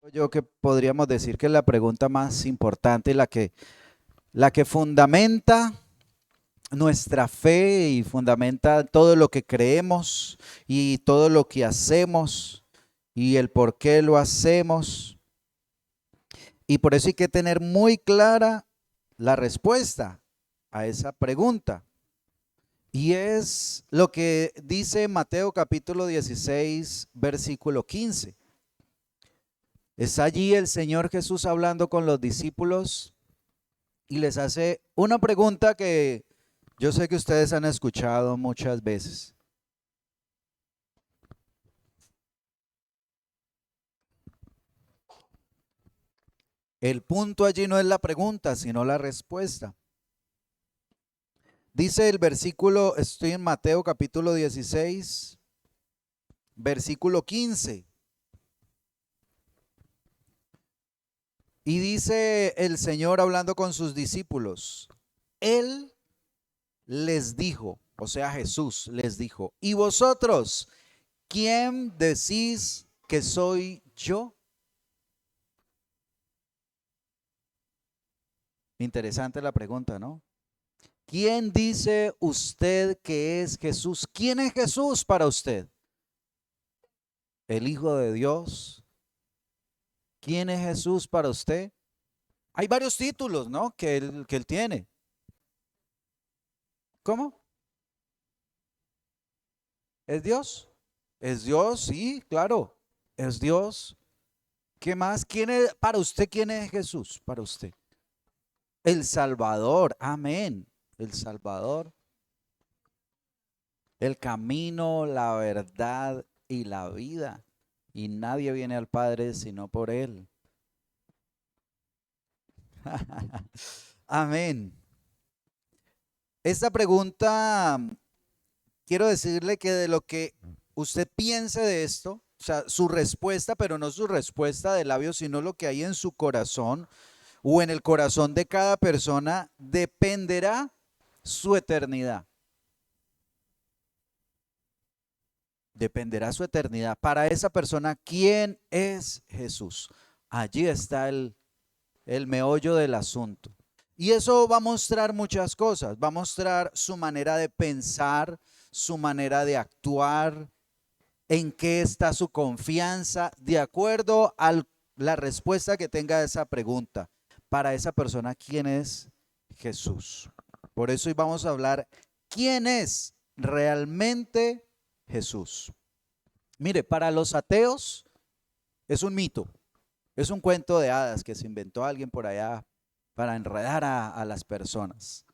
Yo que podríamos decir que es la pregunta más importante, la que fundamenta nuestra fe y fundamenta todo lo que creemos y todo lo que hacemos y el por qué lo hacemos. Y por eso hay que tener muy clara la respuesta a esa pregunta. Y es lo que dice Mateo capítulo 16, versículo 15. Es allí el Señor Jesús hablando con los discípulos y les hace una pregunta que yo sé que ustedes han escuchado muchas veces. El punto allí no es la pregunta, sino la respuesta. Dice el versículo, estoy en Mateo capítulo 16, versículo 15. Y dice el Señor hablando con sus discípulos, Él les dijo, o sea, Jesús les dijo, ¿y vosotros quién decís que soy yo? Interesante la pregunta, ¿no? ¿Quién dice usted que es Jesús? ¿Quién es Jesús para usted? ¿El Hijo de Dios? ¿Quién es Jesús para usted? Hay varios títulos, ¿no? Que él tiene. ¿Cómo? ¿Es Dios? ¿Es Dios? Sí, claro. ¿Es Dios? ¿Qué más? Para usted, quién es Jesús? Para usted. El Salvador. Amén. El Salvador. El camino, la verdad y la vida. Y nadie viene al Padre sino por Él. Amén. Esta pregunta, quiero decirle que de lo que usted piense de esto, o sea, su respuesta, pero no su respuesta de labios, sino lo que hay en su corazón o en el corazón de cada persona, dependerá su eternidad. Dependerá su eternidad. Para esa persona, ¿quién es Jesús? Allí está el meollo del asunto. Y eso va a mostrar muchas cosas. Va a mostrar su manera de pensar, su manera de actuar, en qué está su confianza, de acuerdo a la respuesta que tenga a esa pregunta. Para esa persona, ¿quién es Jesús? Por eso hoy vamos a hablar, ¿quién es realmente Jesús? Mire, para los ateos es un mito, es un cuento de hadas que se inventó alguien por allá para enredar a las personas.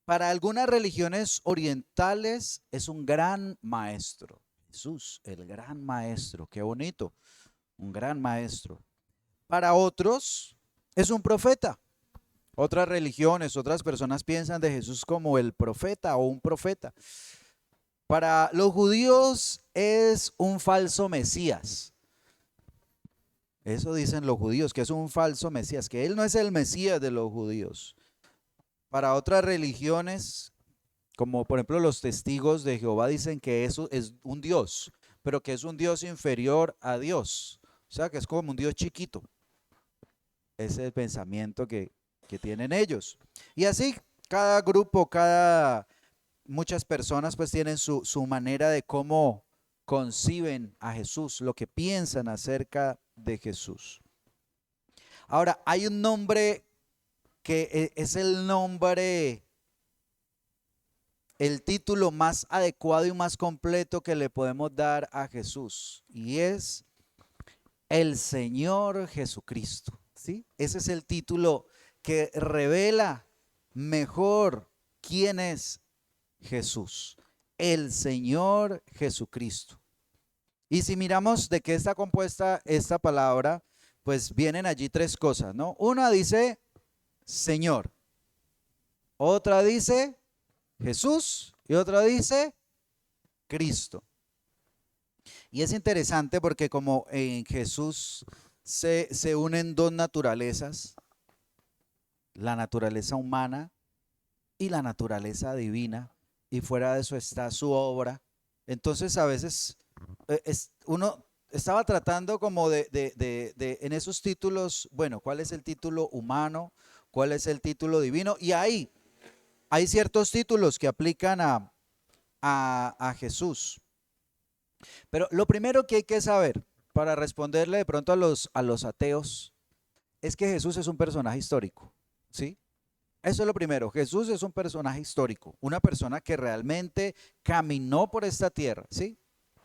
Para algunas religiones orientales es un gran maestro. Jesús, el gran maestro, qué bonito, un gran maestro. Para otros es un profeta. Otras religiones, otras personas piensan de Jesús como el profeta o un profeta. Para los judíos es un falso Mesías. Eso dicen los judíos, que es un falso Mesías, que él no es el Mesías de los judíos. Para otras religiones, como por ejemplo los testigos de Jehová, dicen que eso es un Dios, pero que es un Dios inferior a Dios. O sea, que es como un Dios chiquito. Ese es el pensamiento que tienen ellos. Y así, cada grupo, muchas personas pues tienen su manera de cómo conciben a Jesús, lo que piensan acerca de Jesús. Ahora, hay un nombre que es el nombre, el título más adecuado y más completo que le podemos dar a Jesús, y es el Señor Jesucristo, ¿sí? Ese es el título que revela mejor quién es Jesús, el Señor Jesucristo. Y si miramos de qué está compuesta esta palabra, pues vienen allí tres cosas, ¿no? Una dice Señor, otra dice Jesús y otra dice Cristo. Y es interesante porque como en Jesús se unen dos naturalezas, la naturaleza humana y la naturaleza divina, y fuera de eso está su obra. Entonces a veces uno estaba tratando como en esos títulos, bueno, ¿cuál es el título humano? ¿Cuál es el título divino? Y hay ciertos títulos que aplican a Jesús. Pero lo primero que hay que saber para responderle de pronto a los ateos es que Jesús es un personaje histórico, ¿sí? Eso es lo primero. Jesús es un personaje histórico, una persona que realmente caminó por esta tierra, ¿sí?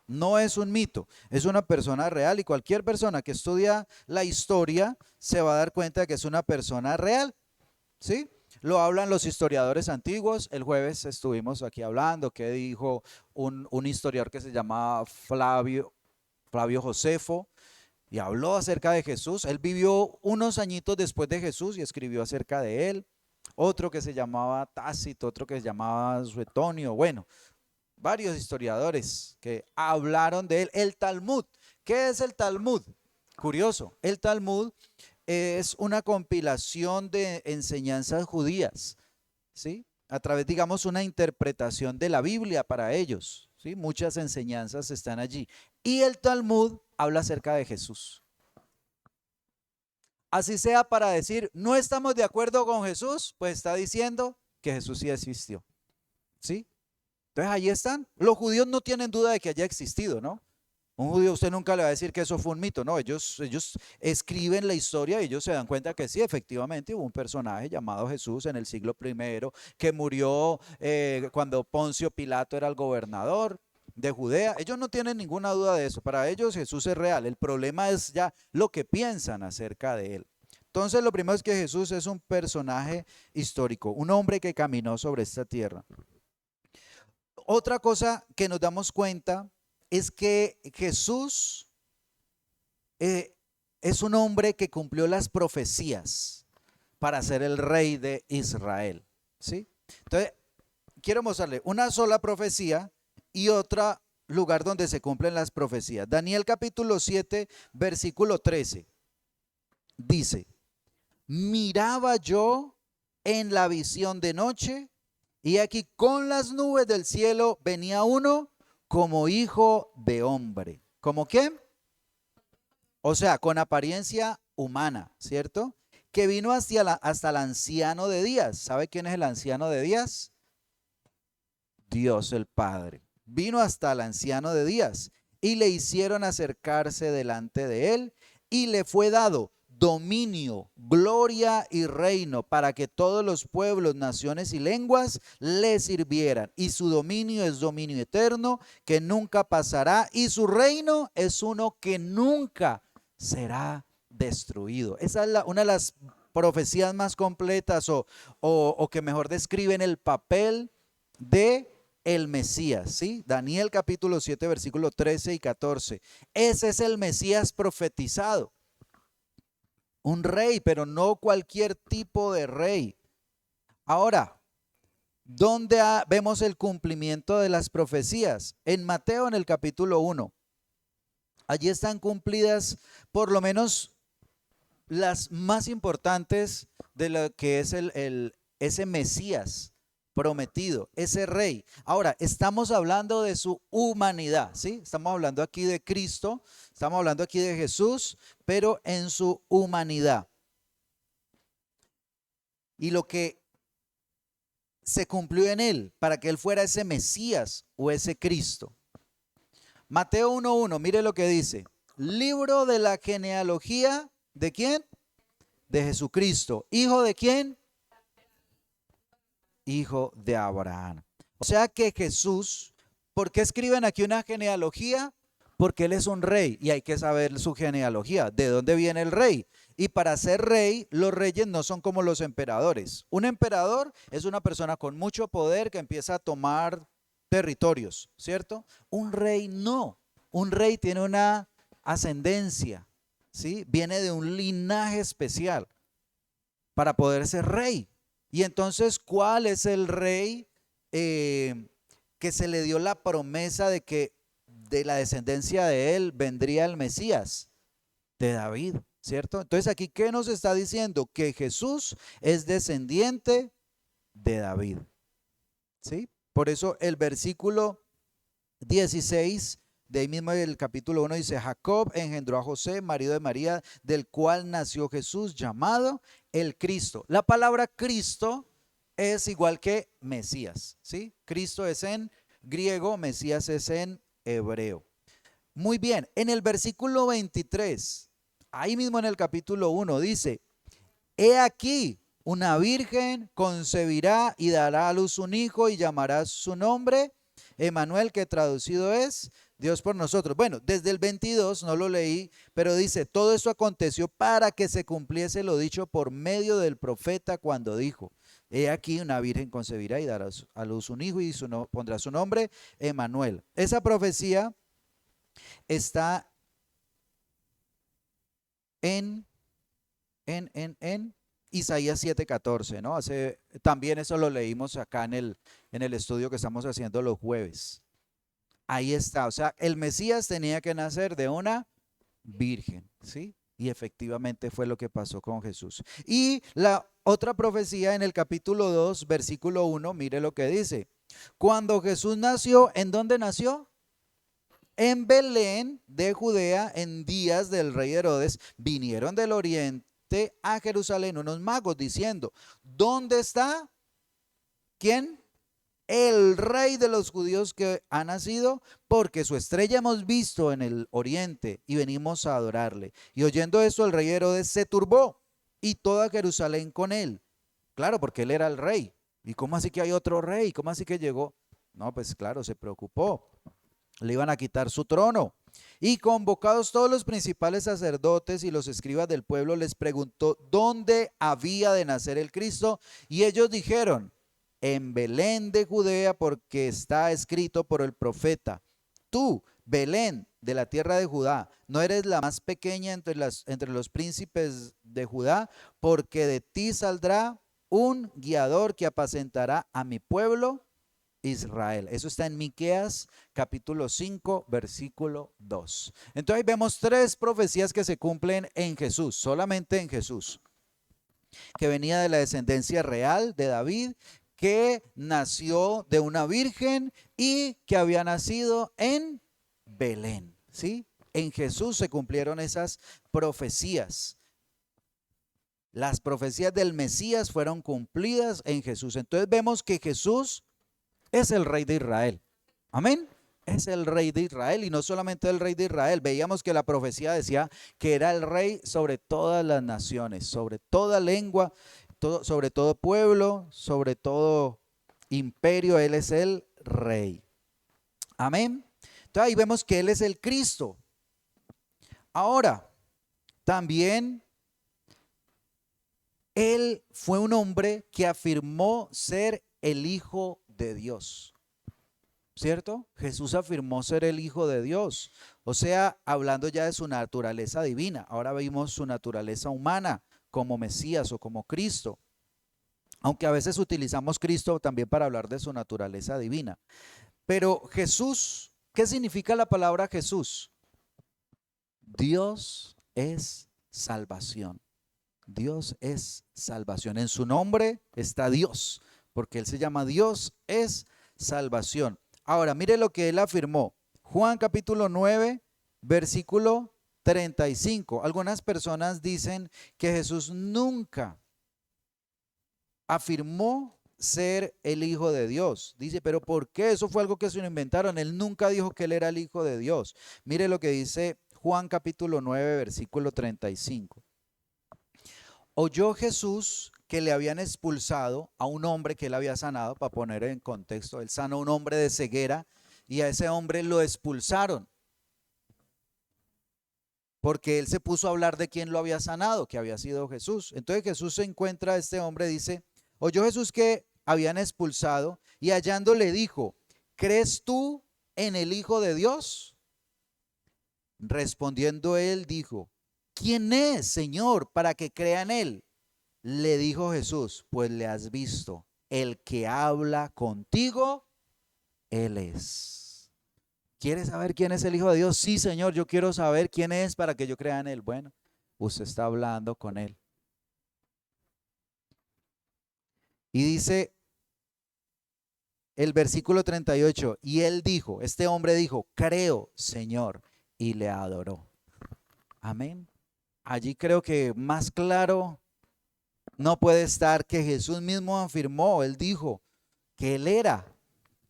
No es un mito, es una persona real y cualquier persona que estudia la historia se va a dar cuenta de que es una persona real, ¿sí? Lo hablan los historiadores antiguos. El jueves estuvimos aquí hablando que dijo un historiador que se llamaba Flavio Josefo y habló acerca de Jesús. Él vivió unos añitos después de Jesús y escribió acerca de él. Otro que se llamaba Tácito, otro que se llamaba Suetonio. Bueno, varios historiadores que hablaron de él. El Talmud. ¿Qué es el Talmud? Curioso. El Talmud es una compilación de enseñanzas judías, ¿sí? A través, digamos, una interpretación de la Biblia para ellos, ¿sí? Muchas enseñanzas están allí. Y el Talmud habla acerca de Jesús. Así sea para decir, no estamos de acuerdo con Jesús, pues está diciendo que Jesús sí existió, ¿sí? Entonces ahí están. Los judíos no tienen duda de que haya existido, ¿no? Un judío usted nunca le va a decir que eso fue un mito, no, ellos escriben la historia y ellos se dan cuenta que sí, efectivamente hubo un personaje llamado Jesús en el siglo primero que murió cuando Poncio Pilato era el gobernador de Judea. Ellos no tienen ninguna duda de eso, para ellos Jesús es real, el problema es ya lo que piensan acerca de él. Entonces lo primero es que Jesús es un personaje histórico, un hombre que caminó sobre esta tierra. Otra cosa que nos damos cuenta es que Jesús es un hombre que cumplió las profecías para ser el rey de Israel, ¿sí? Entonces, quiero mostrarle una sola profecía y otro lugar donde se cumplen las profecías. Daniel capítulo 7, versículo 13, dice, miraba yo en la visión de noche y aquí con las nubes del cielo venía uno como hijo de hombre. ¿Cómo qué? O sea, con apariencia humana, ¿cierto? Que vino hasta el anciano de días. ¿Sabe quién es el anciano de días? Dios el Padre. Vino hasta el anciano de días y le hicieron acercarse delante de él y le fue dado dominio, gloria y reino para que todos los pueblos, naciones y lenguas le sirvieran. Y su dominio es dominio eterno que nunca pasará y su reino es uno que nunca será destruido. Esa es una de las profecías más completas o que mejor describen el papel de el Mesías, ¿sí? Daniel capítulo 7, versículos 13 y 14. Ese es el Mesías profetizado. Un rey, pero no cualquier tipo de rey. Ahora, ¿dónde vemos el cumplimiento de las profecías? En Mateo, en el capítulo 1. Allí están cumplidas por lo menos las más importantes de lo que es ese Mesías prometido, ese rey. Ahora, estamos hablando de su humanidad, ¿sí? Estamos hablando aquí de Cristo, estamos hablando aquí de Jesús, pero en su humanidad. Y lo que se cumplió en él para que él fuera ese Mesías o ese Cristo. Mateo 1:1, mire lo que dice. Libro de la genealogía, ¿de quién? De Jesucristo. ¿Hijo de quién? Hijo de Abraham. O sea que Jesús, ¿por qué escriben aquí una genealogía? Porque él es un rey y hay que saber su genealogía, de dónde viene el rey. Y para ser rey, los reyes no son como los emperadores. Un emperador es una persona con mucho poder que empieza a tomar territorios, ¿cierto? Un rey no. Un rey tiene una ascendencia, ¿sí? Viene de un linaje especial para poder ser rey. Y entonces, ¿cuál es el rey que se le dio la promesa de que de la descendencia de él vendría el Mesías? De David, ¿cierto? Entonces aquí, ¿qué nos está diciendo? Que Jesús es descendiente de David, ¿sí? Por eso el versículo 16 de ahí mismo el capítulo 1 dice, Jacob engendró a José, marido de María, del cual nació Jesús, llamado el Cristo. La palabra Cristo es igual que Mesías, ¿sí? Cristo es en griego, Mesías es en hebreo. Muy bien, en el versículo 23, ahí mismo en el capítulo 1 dice, he aquí, una virgen concebirá y dará a luz un hijo y llamará su nombre Emmanuel, que traducido es Dios por nosotros. Bueno, desde el 22 no lo leí, pero dice, todo esto aconteció para que se cumpliese lo dicho por medio del profeta cuando dijo, he aquí una virgen concebirá y dará a luz un hijo y pondrá su nombre Emmanuel. Esa profecía está en Isaías 7:14, ¿no? También eso lo leímos acá en el estudio que estamos haciendo los jueves. Ahí está, o sea, el Mesías tenía que nacer de una virgen, ¿sí? Y efectivamente fue lo que pasó con Jesús. Y la otra profecía en el capítulo 2, versículo 1, mire lo que dice. Cuando Jesús nació, ¿en dónde nació? En Belén de Judea, en días del rey Herodes, vinieron del oriente a Jerusalén unos magos diciendo, ¿dónde está? ¿Quién? El rey de los judíos que ha nacido, porque su estrella hemos visto en el oriente y venimos a adorarle. Y oyendo esto, el rey Herodes se turbó y toda Jerusalén con él. Claro, porque él era el rey. ¿Y cómo así que hay otro rey? ¿Cómo así que llegó? No, pues claro, se preocupó. Le iban a quitar su trono. Y convocados todos los principales sacerdotes y los escribas del pueblo, les preguntó dónde había de nacer el Cristo. Y ellos dijeron, en Belén de Judea, porque está escrito por el profeta, tú, Belén, de la tierra de Judá, no eres la más pequeña entre los príncipes de Judá, porque de ti saldrá un guiador que apacentará a mi pueblo Israel. Eso está en Miqueas capítulo 5 versículo 2. Entonces ahí vemos tres profecías que se cumplen en Jesús, solamente en Jesús, que venía de la descendencia real de David, que nació de una virgen y que había nacido en Belén, ¿sí? En Jesús se cumplieron esas profecías. Las profecías del Mesías fueron cumplidas en Jesús. Entonces vemos que Jesús es el rey de Israel. Amén. Es el rey de Israel y no solamente el rey de Israel. Veíamos que la profecía decía que era el rey sobre todas las naciones, sobre toda lengua, sobre todo pueblo, sobre todo imperio. Él es el rey. Amén. Entonces ahí vemos que Él es el Cristo. Ahora, también Él fue un hombre que afirmó ser el Hijo de Dios. ¿Cierto? Jesús afirmó ser el Hijo de Dios. O sea, hablando ya de su naturaleza divina. Ahora vimos su naturaleza humana como Mesías o como Cristo. Aunque a veces utilizamos Cristo también para hablar de su naturaleza divina. Pero Jesús, ¿qué significa la palabra Jesús? Dios es salvación. Dios es salvación. En su nombre está Dios, porque Él se llama Dios es salvación. Ahora, mire lo que Él afirmó. Juan capítulo 9, versículo 35. Algunas personas dicen que Jesús nunca afirmó ser el Hijo de Dios. Dice, pero ¿por qué? Eso fue algo que se lo inventaron. Él nunca dijo que Él era el Hijo de Dios. Mire lo que dice Juan capítulo 9, versículo 35. Oyó Jesús que le habían expulsado a un hombre que él había sanado, para poner en contexto, él sanó a un hombre de ceguera y a ese hombre lo expulsaron porque él se puso a hablar de quién lo había sanado, que había sido Jesús. Entonces Jesús se encuentra a este hombre, dice, oyó Jesús que habían expulsado y hallándole dijo, ¿crees tú en el Hijo de Dios? Respondiendo él dijo, ¿quién es, Señor, para que crea en él? Le dijo Jesús, pues le has visto, el que habla contigo, él es. ¿Quieres saber quién es el Hijo de Dios? Sí, Señor, yo quiero saber quién es para que yo crea en él. Bueno, usted está hablando con él. Y dice, el versículo 38, y él dijo, este hombre dijo, creo, Señor, y le adoró. Amén. Allí creo que más claro no puede estar que Jesús mismo afirmó, él dijo que él era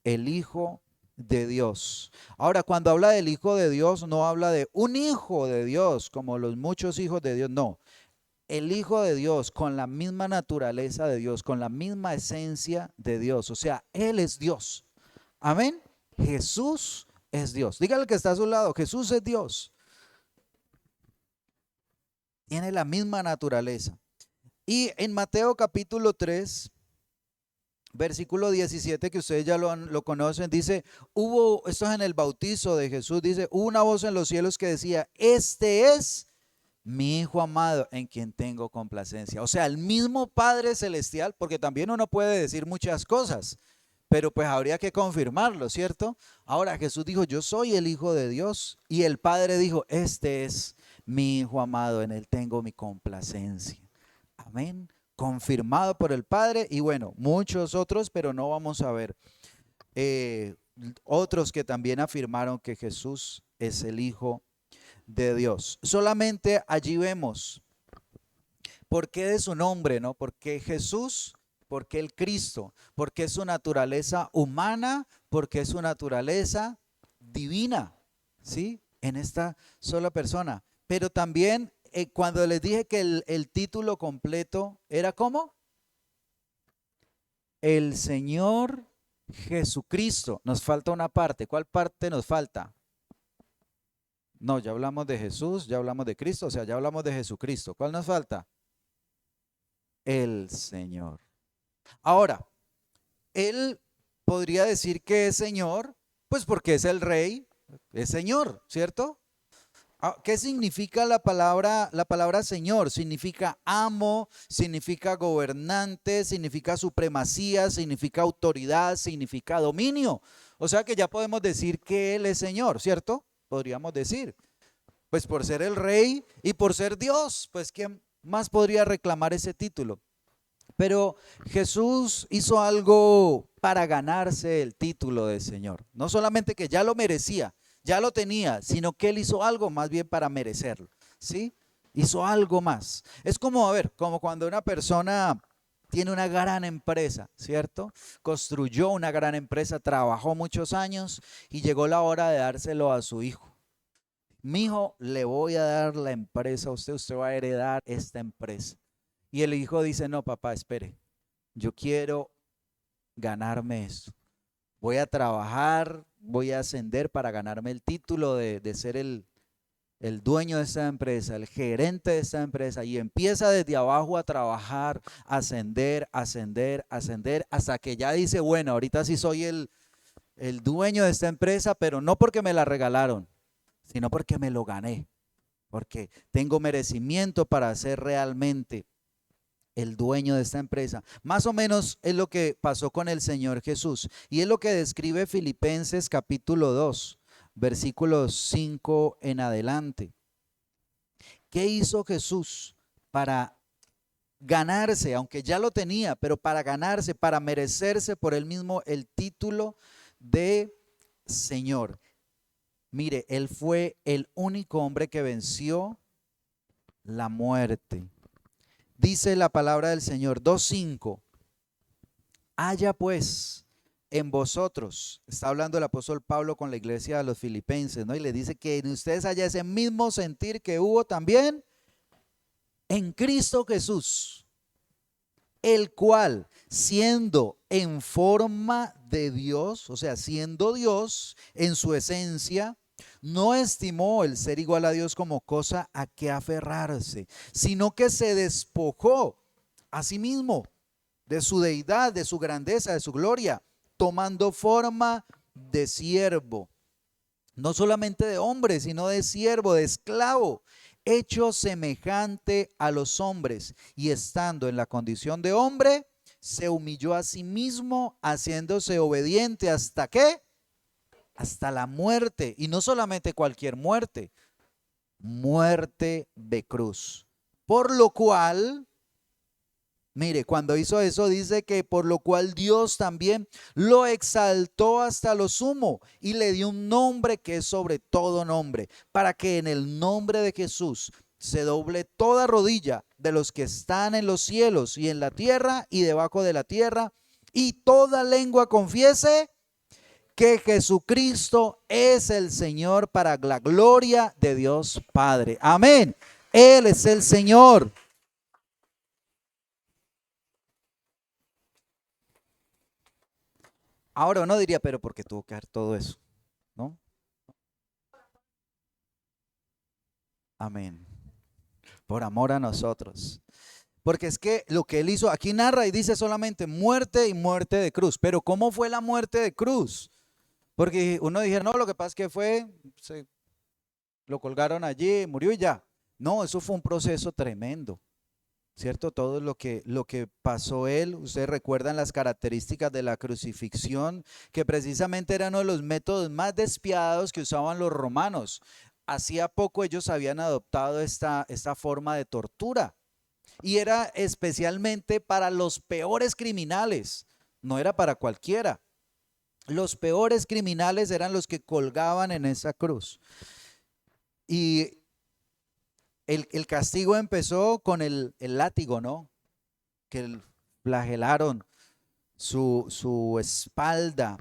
el Hijo de Dios. Ahora, cuando habla del Hijo de Dios, no habla de un hijo de Dios, como los muchos hijos de Dios, no. El Hijo de Dios con la misma naturaleza de Dios, con la misma esencia de Dios. O sea, Él es Dios. Amén. Jesús es Dios. Dígale que está a su lado, Jesús es Dios. Tiene la misma naturaleza. Y en Mateo capítulo 3, versículo 17, que ustedes ya lo conocen, dice, esto es en el bautizo de Jesús, dice, hubo una voz en los cielos que decía, este es mi Hijo amado en quien tengo complacencia. O sea, el mismo Padre Celestial, porque también uno puede decir muchas cosas, pero pues habría que confirmarlo, ¿cierto? Ahora Jesús dijo, yo soy el Hijo de Dios, y el Padre dijo, este es mi Hijo amado, en él tengo mi complacencia. Amén. Confirmado por el Padre y bueno, muchos otros, pero no vamos a ver otros que también afirmaron que Jesús es el Hijo de Dios. Solamente allí vemos por qué de su nombre, ¿no? Porque Jesús, porque el Cristo, porque es su naturaleza humana, porque es su naturaleza divina, ¿sí? En esta sola persona. Pero también cuando les dije que el título completo era ¿cómo? El Señor Jesucristo. Nos falta una parte. ¿Cuál parte nos falta? No, ya hablamos de Jesús, ya hablamos de Cristo, o sea, ya hablamos de Jesucristo. ¿Cuál nos falta? El Señor. Ahora, él podría decir que es Señor, pues porque es el Rey, es Señor, ¿cierto? ¿Qué significa la palabra? La palabra Señor significa amo, significa gobernante, significa supremacía, significa autoridad, significa dominio. O sea que ya podemos decir que Él es Señor, ¿cierto? Podríamos decir. Pues por ser el Rey y por ser Dios, pues ¿quién más podría reclamar ese título? Pero Jesús hizo algo para ganarse el título de Señor. No solamente que ya lo merecía, ya lo tenía, sino que Él hizo algo más bien para merecerlo. ¿Sí? Hizo algo más. Es como, a ver, como cuando una persona tiene una gran empresa, ¿cierto? Construyó una gran empresa, trabajó muchos años y llegó la hora de dárselo a su hijo. Mi hijo, le voy a dar la empresa a usted, usted va a heredar esta empresa. Y el hijo dice, no, papá, espere, yo quiero ganarme esto. Voy a trabajar, voy a ascender para ganarme el título de ser el dueño de esta empresa, el gerente de esta empresa. Y empieza desde abajo a trabajar, ascender, ascender, ascender, hasta que ya dice, bueno, ahorita sí soy el dueño de esta empresa, pero no porque me la regalaron, sino porque me lo gané, porque tengo merecimiento para ser realmente el dueño de esta empresa. Más o menos es lo que pasó con el Señor Jesús. Y es lo que describe Filipenses capítulo 2, versículos 5 en adelante. ¿Qué hizo Jesús para ganarse, aunque ya lo tenía, pero para ganarse, para merecerse por él mismo el título de Señor? Mire, él fue el único hombre que venció la muerte. Dice la palabra del Señor 2:5, haya pues en vosotros, está hablando el apóstol Pablo con la iglesia de los filipenses, ¿no? Y le dice que en ustedes haya ese mismo sentir que hubo también en Cristo Jesús, el cual siendo en forma de Dios, o sea, siendo Dios en su esencia, no estimó el ser igual a Dios como cosa a que aferrarse, sino que se despojó a sí mismo de su deidad, de su grandeza, de su gloria, tomando forma de siervo, no solamente de hombre, sino de siervo, de esclavo, hecho semejante a los hombres, y estando en la condición de hombre, se humilló a sí mismo, haciéndose obediente hasta ¿qué? Hasta la muerte, y no solamente cualquier muerte, muerte de cruz. Por lo cual Mire, cuando hizo eso dice que por lo cual Dios también lo exaltó hasta lo sumo y le dio un nombre que es sobre todo nombre, para que en el nombre de Jesús se doble toda rodilla de los que están en los cielos y en la tierra y debajo de la tierra, y toda lengua confiese que Jesucristo es el Señor, para la gloria de Dios Padre. Amén. Él es el Señor. Ahora uno diría, pero ¿por qué tuvo que hacer todo eso? ¿No? Amén. Por amor a nosotros. Porque es que lo que él hizo, aquí narra y dice solamente muerte y muerte de cruz. Pero ¿cómo fue la muerte de cruz? Porque uno dijera, no, lo que pasa es que lo colgaron allí, murió y ya. No, eso fue un proceso tremendo. ¿Cierto? Todo lo que pasó él, ustedes recuerdan las características de la crucifixión, que precisamente eran uno de los métodos más despiadados que usaban los romanos. Hacía poco ellos habían adoptado esta forma de tortura y era especialmente para los peores criminales, no era para cualquiera. Los peores criminales eran los que colgaban en esa cruz. Y el castigo empezó con el látigo, ¿no? Que flagelaron su espalda,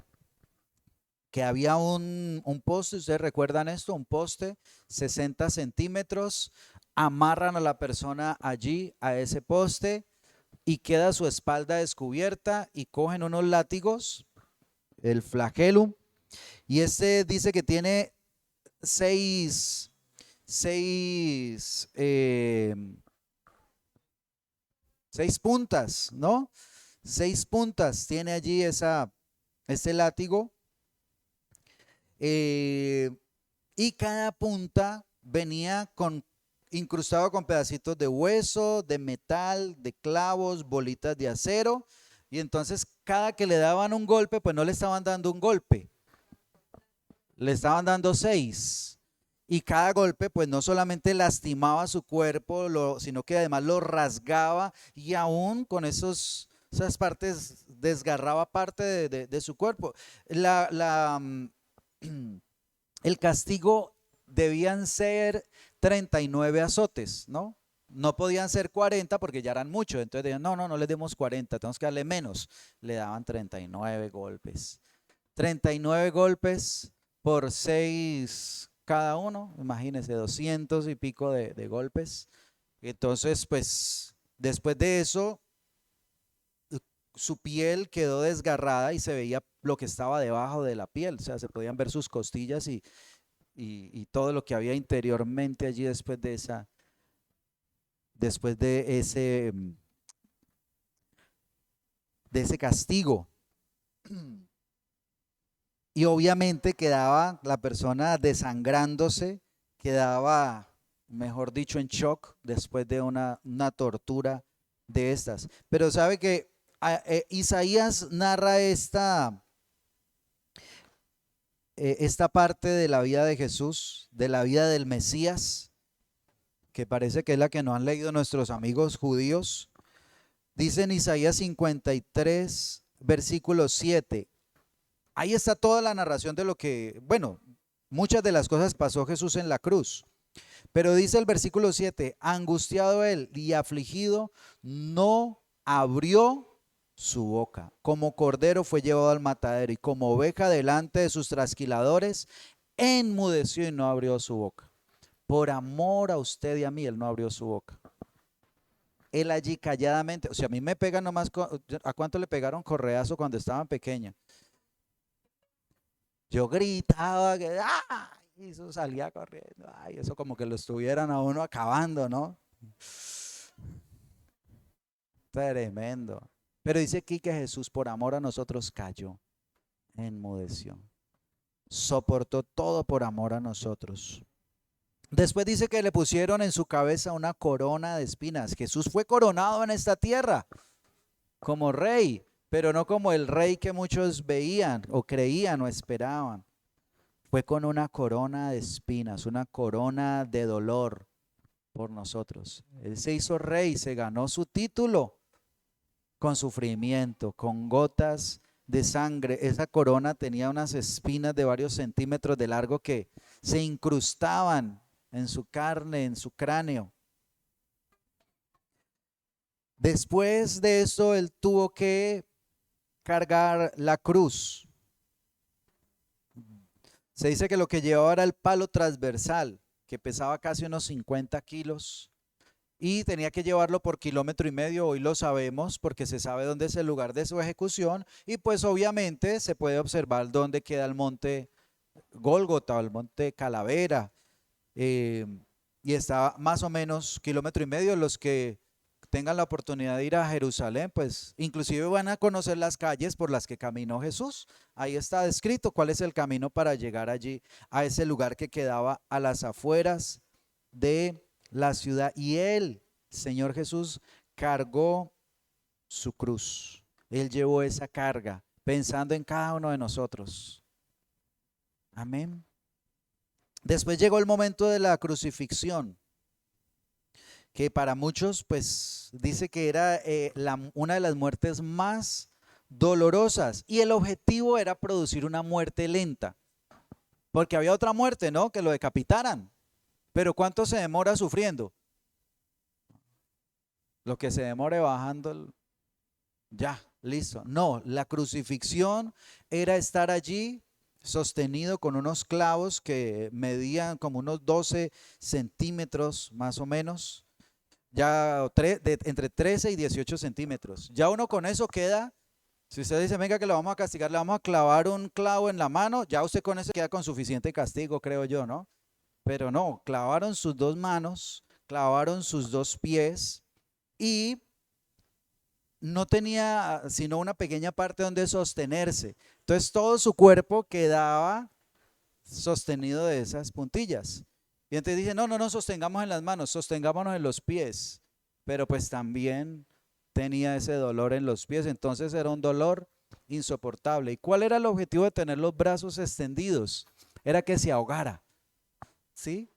que había un poste, ¿ustedes recuerdan esto? Un poste, 60 centímetros, amarran a la persona allí, a ese poste, y queda su espalda descubierta y cogen unos látigos, el flagelo, y este dice que tiene seis, eh, seis puntas, ¿no? 6 puntas tiene allí este látigo, eh, y cada punta venía incrustado con pedacitos de hueso, de metal, de clavos, bolitas de acero, y entonces cada que le daban un golpe, pues no le estaban dando un golpe, le estaban dando 6. Y cada golpe, pues no solamente lastimaba su cuerpo, sino que además lo rasgaba, y aún con esas partes desgarraba parte de su cuerpo. El castigo debían ser 39 azotes, ¿no? No podían ser 40 porque ya eran muchos. Entonces decían, no, no, no les demos 40, tenemos que darle menos. Le daban 39 golpes. 39 golpes por 6 cada uno. Imagínense, 200 y pico de golpes. Entonces, pues, después de eso, su piel quedó desgarrada y se veía lo que estaba debajo de la piel. O sea, se podían ver sus costillas y todo lo que había interiormente allí después de ese castigo. Y obviamente quedaba la persona desangrándose, quedaba, mejor dicho, en shock después de una tortura de estas. Pero sabe que Isaías narra esta parte de la vida de Jesús, de la vida del Mesías, que parece que es la que no han leído nuestros amigos judíos. Dice en Isaías 53, versículo 7. Ahí está toda la narración de lo que, bueno, muchas de las cosas pasó Jesús en la cruz. Pero dice el versículo 7, angustiado él y afligido, no abrió su boca. Como cordero fue llevado al matadero y como oveja delante de sus trasquiladores, enmudeció y no abrió su boca. Por amor a usted y a mí, él no abrió su boca. Él allí calladamente, o sea, a mí me pegan nomás, ¿a cuánto le pegaron correazo cuando estaban pequeños? Yo gritaba que ¡ah! Y eso salía corriendo. Ay, eso como que lo estuvieran a uno acabando, ¿no? Tremendo. Pero dice aquí que Jesús por amor a nosotros cayó, enmudeció. Soportó todo por amor a nosotros. Después dice que le pusieron en su cabeza una corona de espinas. Jesús fue coronado en esta tierra como rey, pero no como el rey que muchos veían o creían o esperaban. Fue con una corona de espinas, una corona de dolor por nosotros. Él se hizo rey, se ganó su título con sufrimiento, con gotas de sangre. Esa corona tenía unas espinas de varios centímetros de largo que se incrustaban en su carne, en su cráneo. Después de eso, él tuvo que cargar la cruz. Se dice que lo que llevaba era el palo transversal, que pesaba casi unos 50 kilos, y tenía que llevarlo por 1,5 kilómetros. Hoy lo sabemos porque se sabe dónde es el lugar de su ejecución, y pues obviamente se puede observar dónde queda el monte Gólgota o el monte Calavera, y está más o menos 1,5 kilómetros. Los que tengan la oportunidad de ir a Jerusalén, pues inclusive van a conocer las calles por las que caminó Jesús. Ahí está descrito cuál es el camino para llegar allí, a ese lugar que quedaba a las afueras de la ciudad. Y él, Señor Jesús, cargó su cruz. Él llevó esa carga pensando en cada uno de nosotros. Amén. Después llegó el momento de la crucifixión, que para muchos pues dice que era una de las muertes más dolorosas, y el objetivo era producir una muerte lenta, porque había otra muerte, ¿no? Que lo decapitaran, pero ¿cuánto se demora sufriendo? Lo que se demore bajando, ya, listo. No, la crucifixión era estar allí sostenido con unos clavos que medían como unos 12 centímetros más o menos, ya entre 13 y 18 centímetros. Ya uno con eso queda, si usted dice, venga que lo vamos a castigar, le vamos a clavar un clavo en la mano, ya usted con eso queda con suficiente castigo, creo yo, ¿no? Pero no, clavaron sus dos manos, clavaron sus dos pies, y no tenía sino una pequeña parte donde sostenerse. Entonces todo su cuerpo quedaba sostenido de esas puntillas. Y entonces dice, no, no nos sostengamos en las manos, sostengámonos en los pies. Pero pues también tenía ese dolor en los pies, entonces era un dolor insoportable. ¿Y cuál era el objetivo de tener los brazos extendidos? Era que se ahogara, ¿sí?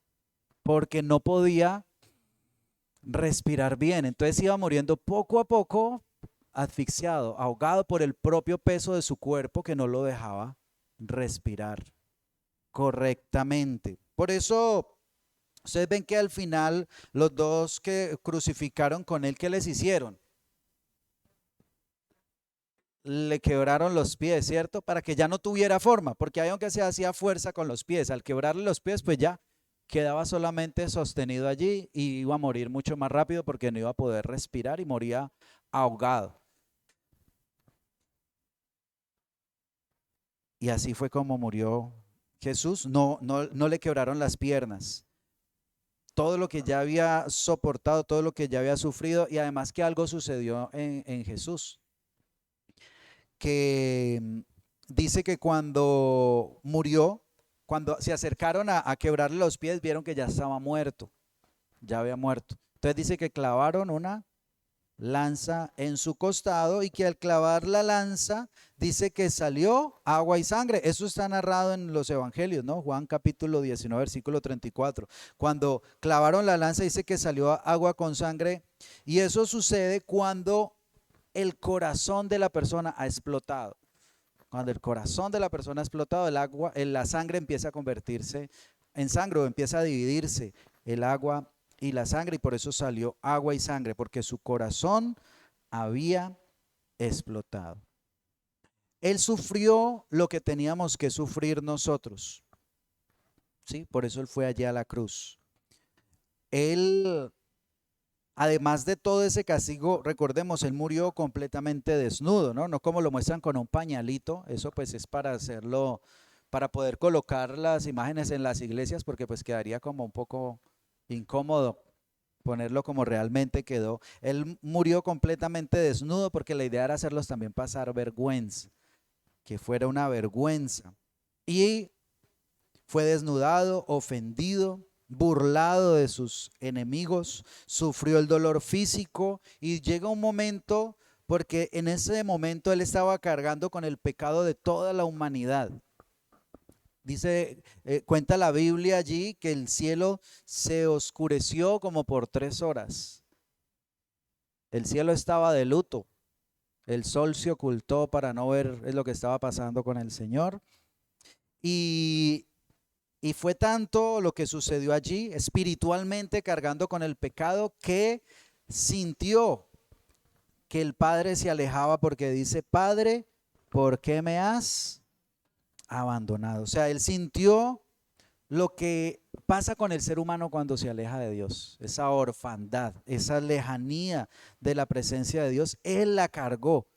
Porque no podía respirar bien, entonces iba muriendo poco a poco, asfixiado, ahogado por el propio peso de su cuerpo que no lo dejaba respirar correctamente. Por eso ustedes ven que al final los dos que crucificaron con él, ¿qué les hicieron? Le quebraron los pies, ¿cierto? Para que ya no tuviera forma, porque ahí aunque se hacía fuerza con los pies, al quebrarle los pies, pues ya quedaba solamente sostenido allí y iba a morir mucho más rápido porque no iba a poder respirar y moría ahogado. Y así fue como murió Jesús. No le quebraron las piernas. Todo lo que ya había soportado, todo lo que ya había sufrido, y además que algo sucedió en Jesús, que dice que cuando murió, cuando se acercaron a quebrarle los pies, vieron que ya estaba muerto, ya había muerto. Entonces dice que clavaron una lanza en su costado, y que al clavar la lanza dice que salió agua y sangre. Eso está narrado en los evangelios, ¿no? Juan capítulo 19 versículo 34. Cuando clavaron la lanza dice que salió agua con sangre, y eso sucede cuando el corazón de la persona ha explotado. Cuando el corazón de la persona ha explotado, el agua, la sangre empieza a convertirse en sangre, o empieza a dividirse el agua y la sangre, y por eso salió agua y sangre, porque su corazón había explotado. Él sufrió lo que teníamos que sufrir nosotros, ¿sí? Por eso él fue allá a la cruz. Él, además de todo ese castigo, recordemos, él murió completamente desnudo, ¿no? No como lo muestran con un pañalito, eso pues es para hacerlo, para poder colocar las imágenes en las iglesias, porque pues quedaría como un poco incómodo ponerlo como realmente quedó. Él murió completamente desnudo porque la idea era hacerlos también pasar vergüenza, que fuera una vergüenza. Y fue desnudado, ofendido, burlado de sus enemigos, sufrió el dolor físico, y llega un momento, porque en ese momento él estaba cargando con el pecado de toda la humanidad. Dice, cuenta la Biblia allí que el cielo se oscureció como por 3 horas. El cielo estaba de luto El sol se ocultó para no ver lo que estaba pasando con el Señor. Y, y fue tanto lo que sucedió allí, espiritualmente cargando con el pecado, que sintió que el Padre se alejaba porque dice: Padre, ¿por qué me has abandonado? O sea, él sintió lo que pasa con el ser humano cuando se aleja de Dios, esa orfandad, esa lejanía de la presencia de Dios. Él la cargó.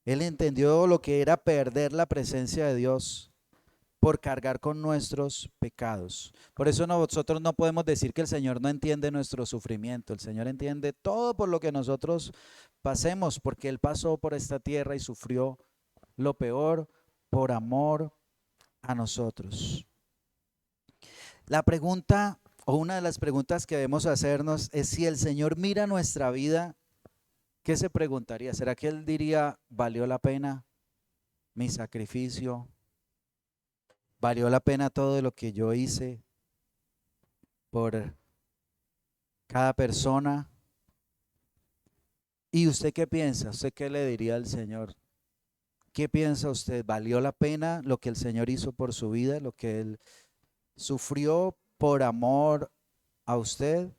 Él entendió lo que era perder la presencia de Dios por cargar con nuestros pecados. Por eso nosotros no podemos decir que el Señor no entiende nuestro sufrimiento. El Señor entiende todo por lo que nosotros pasemos, porque Él pasó por esta tierra y sufrió lo peor por amor a nosotros. La pregunta, o una de las preguntas que debemos hacernos, es: si el Señor mira nuestra vida, ¿qué se preguntaría? ¿Será que Él diría: valió la pena mi sacrificio? ¿Valió la pena todo lo que yo hice por cada persona? ¿Y usted qué piensa? ¿Usted qué le diría al Señor? ¿Qué piensa usted? ¿Valió la pena lo que el Señor hizo por su vida, lo que Él sufrió por amor a usted?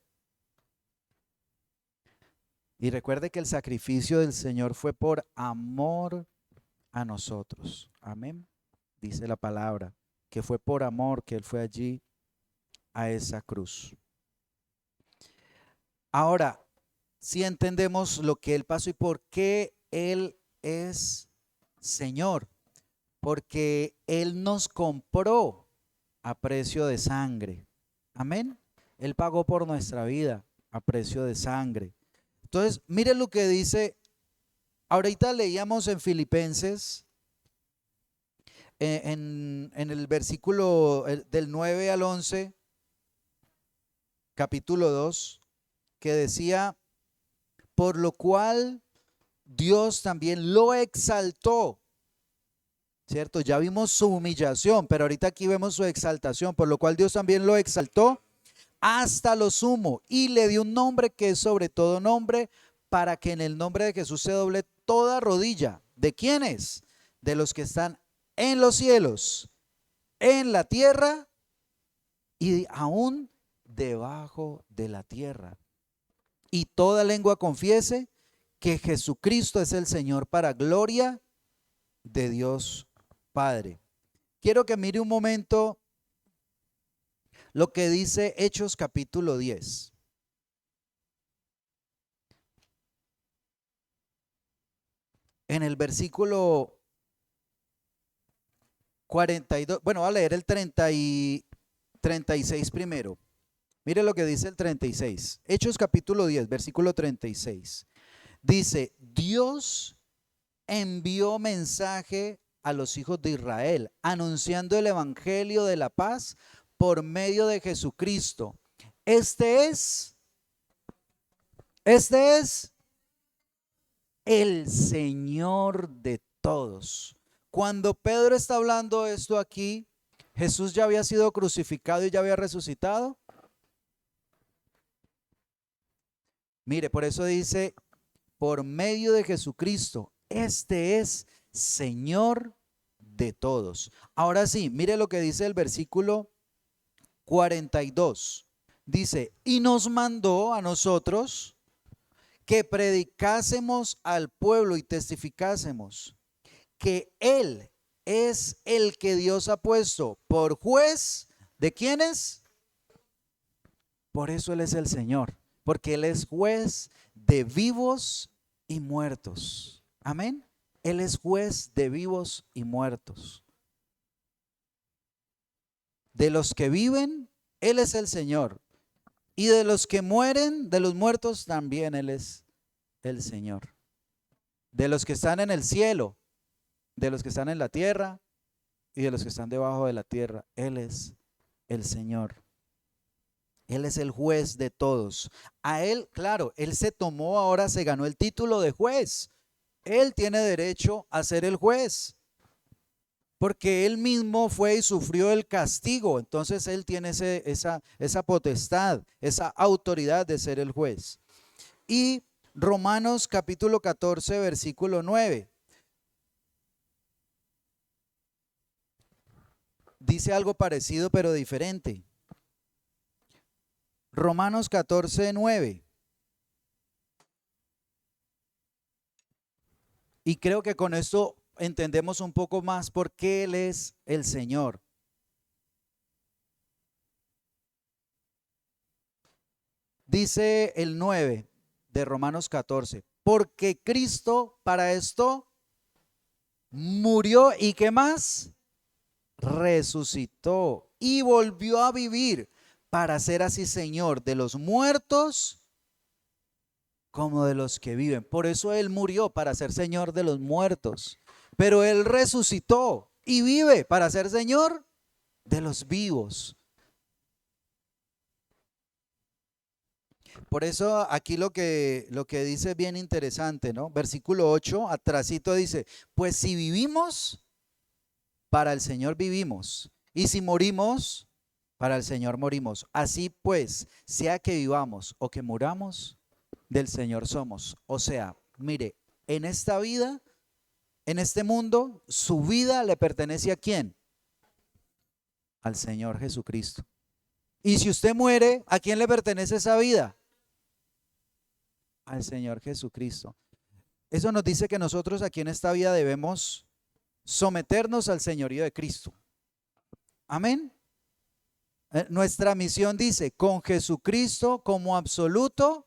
Y recuerde que el sacrificio del Señor fue por amor a nosotros. Amén. Dice la palabra que fue por amor que Él fue allí a esa cruz. Ahora, si entendemos lo que Él pasó y por qué Él es Señor, porque Él nos compró a precio de sangre. Amén. Él pagó por nuestra vida a precio de sangre. Entonces, mire lo que dice. Ahorita leíamos en Filipenses, en el versículo del 9 al 11, capítulo 2, que decía: por lo cual Dios también lo exaltó, ¿cierto? Ya vimos su humillación, pero ahorita aquí vemos su exaltación, por lo cual Dios también lo exaltó hasta lo sumo y le dio un nombre que es sobre todo nombre, para que en el nombre de Jesús se doble toda rodilla. ¿De quiénes? De los que están en los cielos, en la tierra y aún debajo de la tierra. Y toda lengua confiese que Jesucristo es el Señor, para gloria de Dios Padre. Quiero que mire un momento lo que dice Hechos capítulo 10. En el versículo 42, bueno, voy a leer el 36 primero. Mire lo que dice el 36. Hechos capítulo 10, versículo 36. Dice: Dios envió mensaje a los hijos de Israel, anunciando el evangelio de la paz por medio de Jesucristo. Este es el Señor de todos. Cuando Pedro está hablando esto aquí, ¿Jesús ya había sido crucificado y ya había resucitado? Mire, por eso dice: por medio de Jesucristo, este es Señor de todos. Ahora sí, mire lo que dice el versículo 42. Dice: y nos mandó a nosotros que predicásemos al pueblo y testificásemos que Él es el que Dios ha puesto por juez. ¿De quiénes? Por eso Él es el Señor, porque Él es juez de vivos y muertos. Amén. Él es juez de vivos y muertos. De los que viven, Él es el Señor. Y de los que mueren, de los muertos, también Él es el Señor. De los que están en el cielo, de los que están en la tierra y de los que están debajo de la tierra, Él es el Señor. Él es el juez de todos. A Él, claro, Él se tomó, ahora se ganó el título de juez. Él tiene derecho a ser el juez, porque Él mismo fue y sufrió el castigo. Entonces Él tiene esa potestad, esa autoridad de ser el juez. Y Romanos capítulo 14, versículo 9. Dice algo parecido pero diferente. Romanos 14, 9. Y creo que con esto entendemos un poco más por qué Él es el Señor. Dice el 9 de Romanos 14, porque Cristo para esto murió y ¿qué más? Resucitó y volvió a vivir para ser así Señor de los muertos como de los que viven. Por eso Él murió para ser Señor de los muertos, pero Él resucitó y vive para ser Señor de los vivos. Por eso aquí lo que dice es bien interesante, ¿no? Versículo 8, atrasito dice, pues si vivimos, para el Señor vivimos, y si morimos, para el Señor morimos. Así pues, sea que vivamos o que muramos, del Señor somos. O sea, mire, en esta vida, en este mundo, su vida le pertenece ¿a quién? Al Señor Jesucristo. Y si usted muere, ¿a quién le pertenece esa vida? Al Señor Jesucristo. Eso nos dice que nosotros aquí en esta vida debemos someternos al señorío de Cristo. Amén. Nuestra misión dice, con Jesucristo como absoluto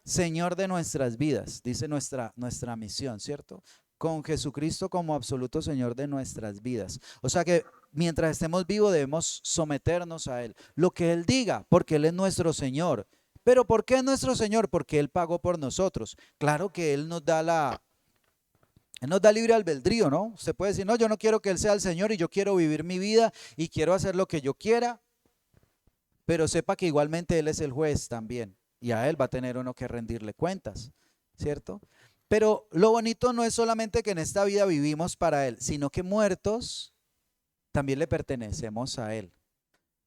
Señor de nuestras vidas, dice nuestra misión, ¿cierto? Con Jesucristo como absoluto Señor de nuestras vidas. O sea que mientras estemos vivos debemos someternos a Él. Lo que Él diga, porque Él es nuestro Señor. ¿Pero por qué es nuestro Señor? Porque Él pagó por nosotros. Claro que Él nos da libre albedrío, ¿no? Usted puede decir, no, yo no quiero que Él sea el Señor y yo quiero vivir mi vida y quiero hacer lo que yo quiera. Pero sepa que igualmente Él es el juez también. Y a Él va a tener uno que rendirle cuentas, ¿cierto? Pero lo bonito no es solamente que en esta vida vivimos para Él, sino que muertos también le pertenecemos a Él.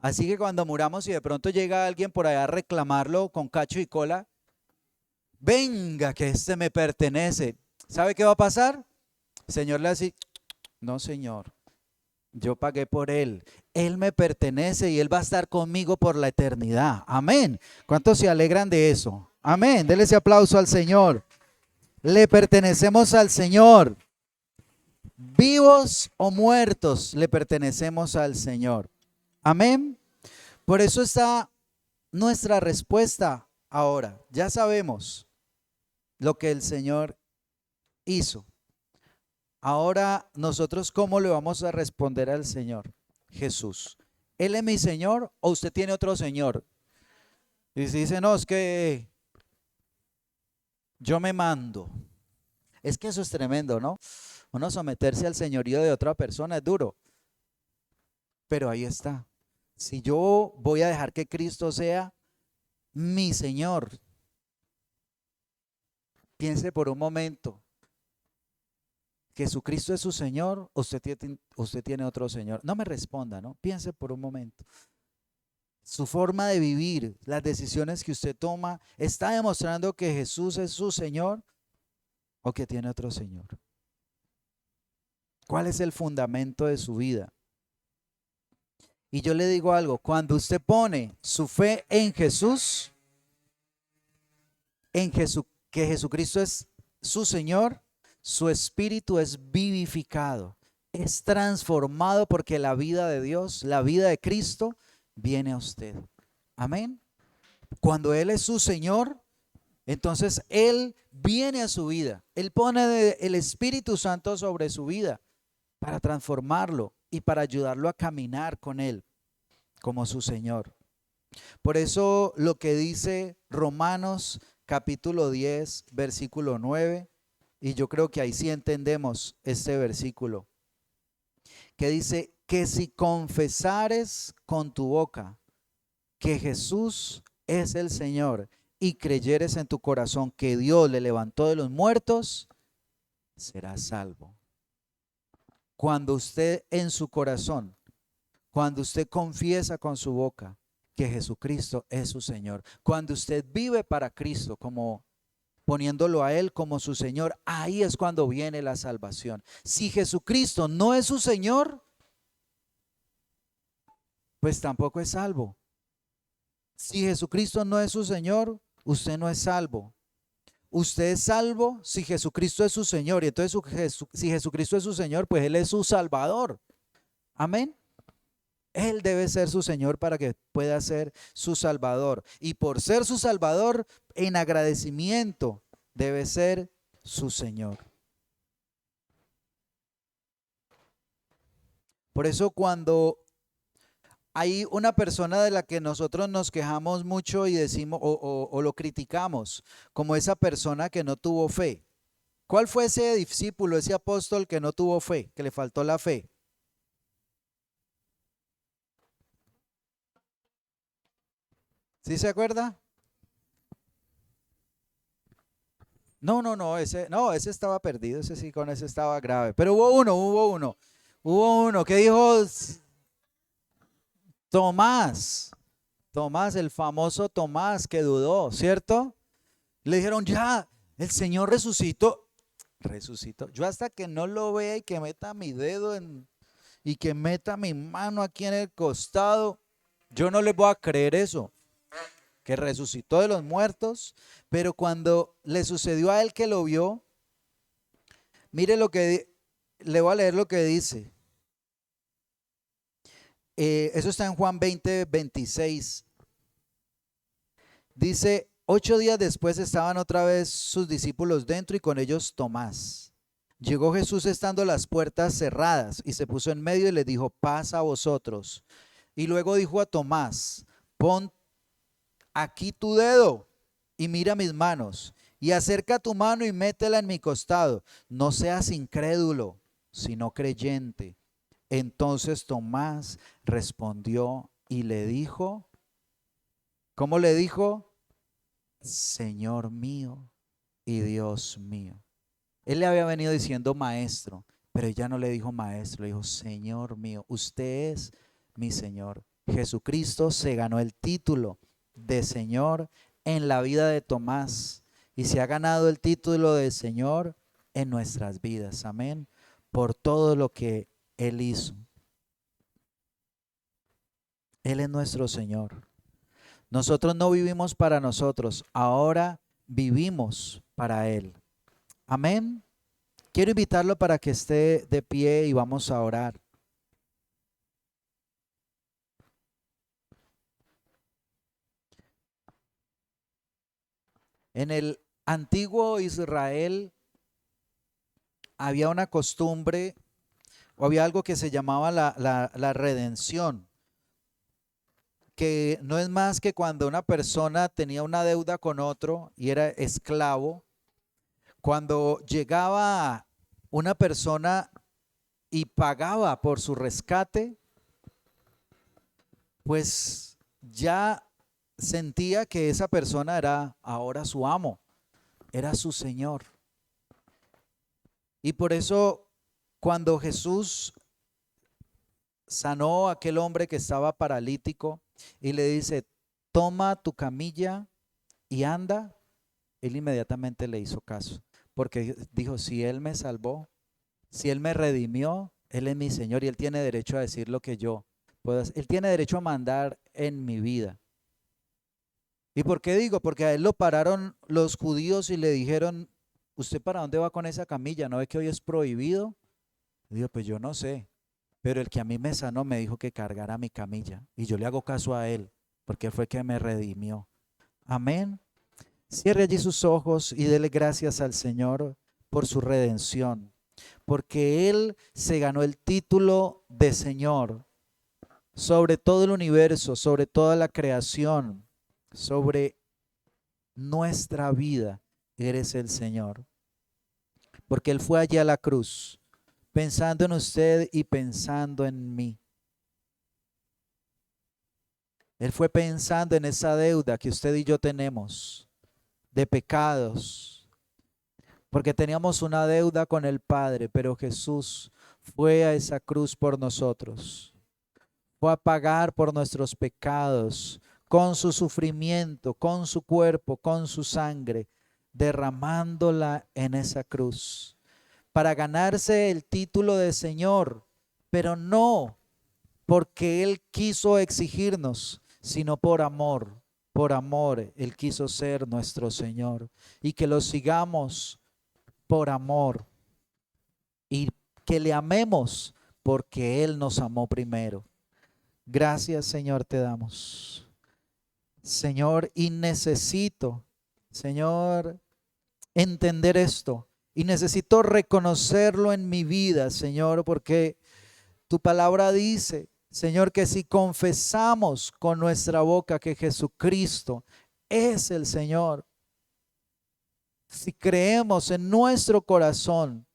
Así que cuando muramos y de pronto llega alguien por allá a reclamarlo con cacho y cola, venga que este me pertenece. ¿Sabe qué va a pasar? El Señor le dice, no Señor, yo pagué por Él. Él me pertenece y Él va a estar conmigo por la eternidad. Amén. ¿Cuántos se alegran de eso? Amén. Dele ese aplauso al Señor. Le pertenecemos al Señor. Vivos o muertos, le pertenecemos al Señor. Amén. Por eso está nuestra respuesta ahora. Ya sabemos lo que el Señor hizo. Ahora nosotros, ¿cómo le vamos a responder al Señor? Jesús. ¿Él es mi Señor o usted tiene otro Señor? Y si dice, no, es que yo me mando. Es que eso es tremendo, ¿no? Uno someterse al señorío de otra persona es duro. Pero ahí está. Si yo voy a dejar que Cristo sea mi Señor, piense por un momento. ¿Jesucristo es su Señor? ¿Usted tiene otro Señor? No me responda, ¿no? Piense por un momento. Su forma de vivir, las decisiones que usted toma, ¿está demostrando que Jesús es su Señor o que tiene otro Señor? ¿Cuál es el fundamento de su vida? Y yo le digo algo, cuando usted pone su fe en Jesús, que Jesucristo es su Señor, su espíritu es vivificado, es transformado porque la vida de Dios, la vida de Cristo viene a usted. Amén. Cuando Él es su Señor, entonces Él viene a su vida. Él pone el Espíritu Santo sobre su vida para transformarlo y para ayudarlo a caminar con Él como su Señor. Por eso lo que dice Romanos capítulo 10, versículo 9, y yo creo que ahí sí entendemos este versículo, que dice que si confesares con tu boca que Jesús es el Señor y creyeres en tu corazón que Dios le levantó de los muertos, serás salvo. Cuando usted en su corazón, cuando usted confiesa con su boca que Jesucristo es su Señor, cuando usted vive para Cristo como poniéndolo a Él como su Señor, ahí es cuando viene la salvación. Si Jesucristo no es su Señor, pues tampoco es salvo. Si Jesucristo no es su Señor, usted no es salvo. Usted es salvo si Jesucristo es su Señor. Y entonces si Jesucristo es su Señor, pues Él es su Salvador. Amén. Él debe ser su Señor para que pueda ser su Salvador. Y por ser su Salvador, en agradecimiento, debe ser su Señor. Por eso cuando hay una persona de la que nosotros nos quejamos mucho y decimos o lo criticamos, como esa persona que no tuvo fe. ¿Cuál fue ese discípulo, ese apóstol que no tuvo fe, que le faltó la fe? ¿Sí se acuerda? No, ese estaba perdido, ese sí, con ese estaba grave. Pero hubo uno que dijo Tomás, Tomás, el famoso Tomás que dudó, ¿cierto? Le dijeron, ya, el Señor resucitó. Yo hasta que no lo vea y que meta mi dedo y que meta mi mano aquí en el costado, yo no les voy a creer eso, que resucitó de los muertos. Pero cuando le sucedió a él que lo vio, mire le voy a leer lo que dice. Eso está en Juan 20:26. Dice, 8 días después estaban otra vez sus discípulos dentro y con ellos Tomás. Llegó Jesús estando las puertas cerradas y se puso en medio y les dijo, paz a vosotros. Y luego dijo a Tomás, pon aquí tu dedo y mira mis manos y acerca tu mano y métela en mi costado. No seas incrédulo, sino creyente. Entonces Tomás respondió y le dijo, ¿cómo le dijo? Señor mío y Dios mío. Él le había venido diciendo maestro, pero ella no le dijo maestro, le dijo Señor mío, usted es mi Señor. Jesucristo se ganó el título de Señor en la vida de Tomás y se ha ganado el título de Señor en nuestras vidas. Amén. Por todo lo que Él hizo. Él es nuestro Señor. Nosotros no vivimos para nosotros, ahora vivimos para Él. Amén. Quiero invitarlo para que esté de pie y vamos a orar. En el antiguo Israel había una costumbre o había algo que se llamaba la redención, que no es más que cuando una persona tenía una deuda con otro y era esclavo, cuando llegaba una persona y pagaba por su rescate, pues ya sentía que esa persona era ahora su amo, era su Señor. Y por eso cuando Jesús sanó a aquel hombre que estaba paralítico y le dice, toma tu camilla y anda, él inmediatamente le hizo caso, porque dijo, si Él me salvó, si Él me redimió, Él es mi Señor y Él tiene derecho a decir lo que yo puedo hacer. Él tiene derecho a mandar en mi vida. ¿Y por qué digo? Porque a Él lo pararon los judíos y le dijeron, ¿usted para dónde va con esa camilla? ¿No ve que hoy es prohibido? Y digo, pues yo no sé, pero el que a mí me sanó me dijo que cargara mi camilla y yo le hago caso a Él, porque fue que me redimió. Amén. Cierre allí sus ojos y dele gracias al Señor por su redención, porque Él se ganó el título de Señor sobre todo el universo, sobre toda la creación, sobre nuestra vida. Eres el Señor, porque Él fue allí a la cruz, pensando en usted y pensando en mí. Él fue pensando en esa deuda que usted y yo tenemos de pecados, porque teníamos una deuda con el Padre, pero Jesús fue a esa cruz por nosotros, fue a pagar por nuestros pecados con su sufrimiento, con su cuerpo, con su sangre. derramándola en esa cruz para ganarse el título de Señor, pero no porque Él quiso exigirnos, sino por amor. Por amor, Él quiso ser nuestro Señor y que lo sigamos por amor y que le amemos porque Él nos amó primero. Gracias, Señor, te damos. Señor, y necesito, Señor, entender esto y necesito reconocerlo en mi vida, Señor, porque tu palabra dice, Señor, que si confesamos con nuestra boca que Jesucristo es el Señor, si creemos en nuestro corazón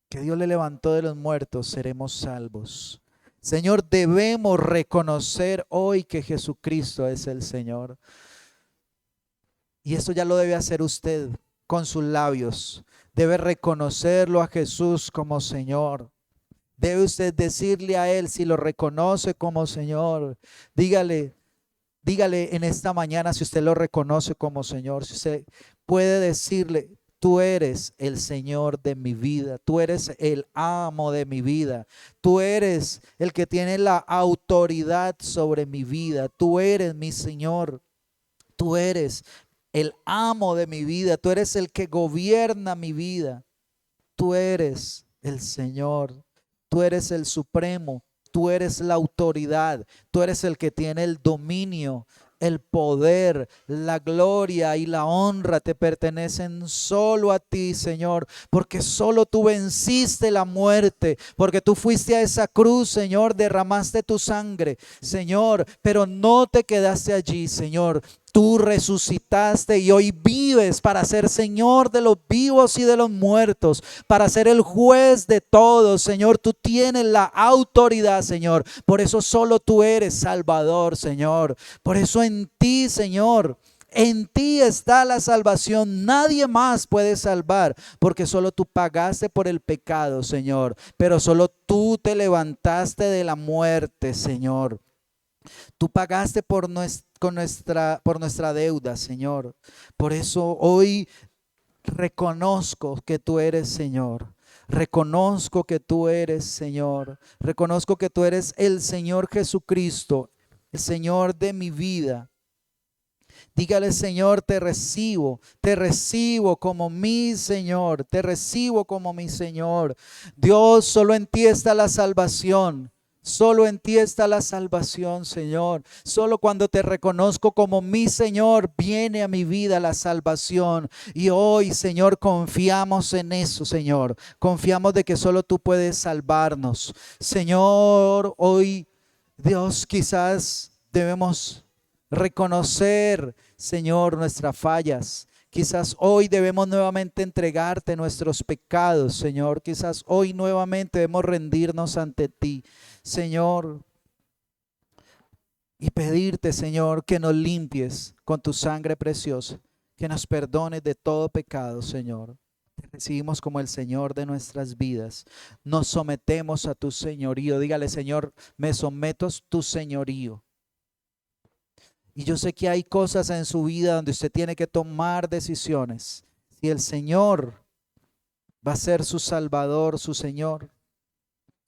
que Dios le levantó de los muertos, seremos salvos. Señor, debemos reconocer hoy que Jesucristo es el Señor. Y eso ya lo debe hacer usted con sus labios. Debe reconocerlo a Jesús como Señor. Debe usted decirle a Él si lo reconoce como Señor. Dígale en esta mañana si usted lo reconoce como Señor. Si usted puede decirle, tú eres el Señor de mi vida. Tú eres el amo de mi vida. Tú eres el que tiene la autoridad sobre mi vida. Tú eres mi Señor. Tú eres el amo de mi vida. Tú eres el que gobierna mi vida. Tú eres el Señor. Tú eres el supremo. Tú eres la autoridad. Tú eres el que tiene el dominio. El poder, la gloria y la honra te pertenecen solo a ti, Señor, porque solo tú venciste la muerte, porque tú fuiste a esa cruz, Señor, derramaste tu sangre, Señor, pero no te quedaste allí, Señor. Tú resucitaste y hoy vives para ser Señor de los vivos y de los muertos, para ser el juez de todos, Señor. Tú tienes la autoridad, Señor. Por eso solo tú eres Salvador, Señor. Por eso en ti, Señor, en ti está la salvación. Nadie más puede salvar, porque solo tú pagaste por el pecado, Señor. Pero solo tú te levantaste de la muerte, Señor. Tú pagaste por nuestra deuda, Señor. Por eso hoy reconozco que tú eres Señor. Reconozco que tú eres Señor. Reconozco que tú eres el Señor Jesucristo, el Señor de mi vida. Dígale, Señor, te recibo como mi Señor, te recibo como mi Señor. Dios, solo en ti está la salvación. Solo en ti está la salvación, Señor. Solo cuando te reconozco como mi Señor, viene a mi vida la salvación. Y hoy, Señor, confiamos en eso, Señor. Confiamos de que solo tú puedes salvarnos. Señor, hoy, Dios, quizás debemos reconocer, Señor, nuestras fallas. Quizás hoy debemos nuevamente entregarte nuestros pecados, Señor. Quizás hoy nuevamente debemos rendirnos ante ti, Señor, y pedirte, Señor, que nos limpies con tu sangre preciosa, que nos perdones de todo pecado, Señor. Te recibimos como el Señor de nuestras vidas. Nos sometemos a tu señorío. Dígale, Señor, me someto a tu señorío. Y yo sé que hay cosas en su vida donde usted tiene que tomar decisiones. Si el Señor va a ser su Salvador, su Señor,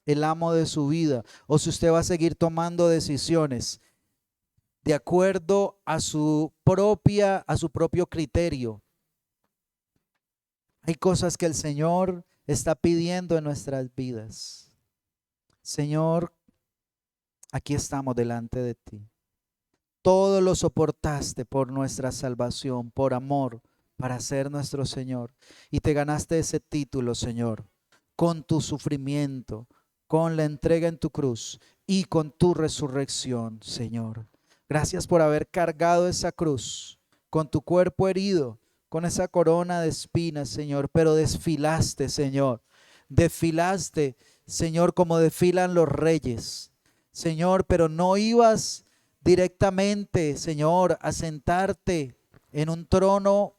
el amo de su vida, o si usted va a seguir tomando decisiones de acuerdo a su propio criterio. Hay cosas que el Señor está pidiendo en nuestras vidas. Señor, aquí estamos delante de ti. Todo lo soportaste por nuestra salvación, por amor, para ser nuestro Señor. Y te ganaste ese título, Señor, con tu sufrimiento, con la entrega en tu cruz y con tu resurrección, Señor. Gracias por haber cargado esa cruz con tu cuerpo herido, con esa corona de espinas, Señor, pero desfilaste, Señor. Desfilaste, Señor, como desfilan los reyes, Señor, pero no ibas directamente, Señor, a sentarte en un trono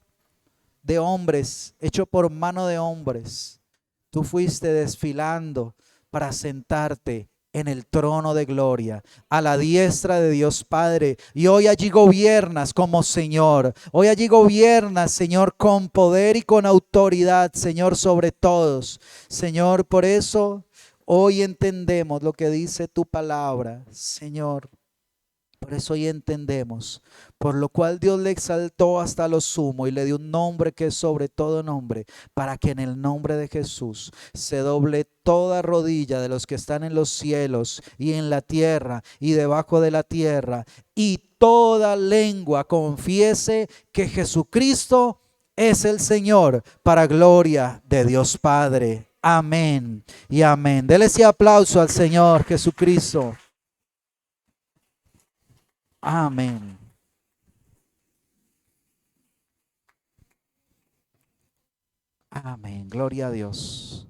de hombres, hecho por mano de hombres. Tú fuiste desfilando para sentarte en el trono de gloria, a la diestra de Dios Padre. Y hoy allí gobiernas como Señor. Hoy allí gobiernas, Señor, con poder y con autoridad, Señor, sobre todos. Señor, por eso hoy entendemos lo que dice tu palabra, Señor. Por eso hoy entendemos, por lo cual Dios le exaltó hasta lo sumo y le dio un nombre que es sobre todo nombre, para que en el nombre de Jesús se doble toda rodilla de los que están en los cielos y en la tierra y debajo de la tierra, y toda lengua confiese que Jesucristo es el Señor, para gloria de Dios Padre. Amén y amén. Dele ese aplauso al Señor Jesucristo. Amén. Amén. Gloria a Dios.